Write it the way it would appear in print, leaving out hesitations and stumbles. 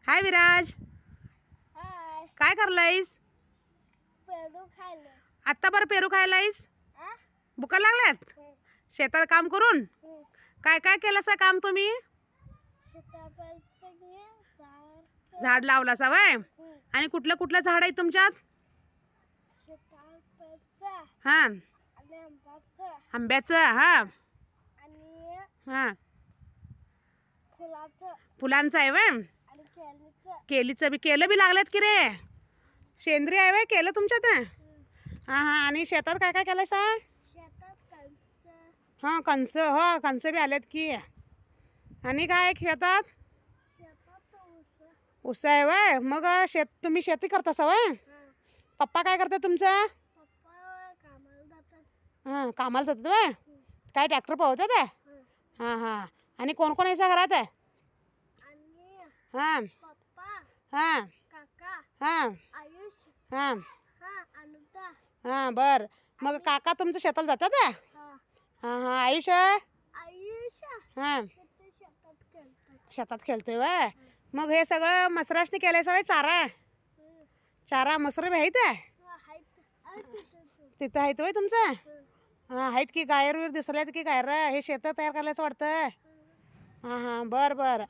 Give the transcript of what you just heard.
हाय विराज, हाय. काय करलायस? पेरू खायले. आत्ता बरं पेरू खायलायस? आ? भुका लागल्यात शेतात काम करून? काय काय केलंस काम तुम्ही? सीताफळाचं झाड. झाड लावलासा वय? आणि कुठलं कुठलं झाड आहे तुमच्यात? सीताफळाचं हां, आणि आंब्याचं आंब्याचं. हां आणि हां, फुलाचं फुलांचं आहे वय? आणि केळीचं. केलीचं बी केलं बी लागल्यात की रे? सेंद्रिय आहे वय केलं तुमच्यात? हां हां. आणि शेतात काय काय केलं सा? शेतात कंच. हां, कंस. हो, कंस बी आल्यात की. आणि काय शेतात? शेतात ऊस. ऊस आहे वय? मग तुम्ही शेती करतासा वय? पप्पा काय करतात तुमचा? पप्पा कामाला जातात. हां, कामाला जातात वय? काय ट्रॅक्टर पळवतात? हां हां. आणि कोण कोण आहे घरात? आणि हां पप्पा, हां काका, हां आयुष, हां अनुता. हां. बरं. मग काका तुमचं शेताला जातात? हा. हां हां. आयुष? आयुष हां, तिथे शेतात खेळतात. शेतात खेळतोय वय? मग हे सगळं मसराशनी केलंय वय चारा? चारा मसर बी आहेत? तिथं आहेत वय तुमचं? हां, आहेत की गायर वीर दिसल्यात की गायर? हे शेतं तयार करायचं वाटतं. हां हां. बरं बरं.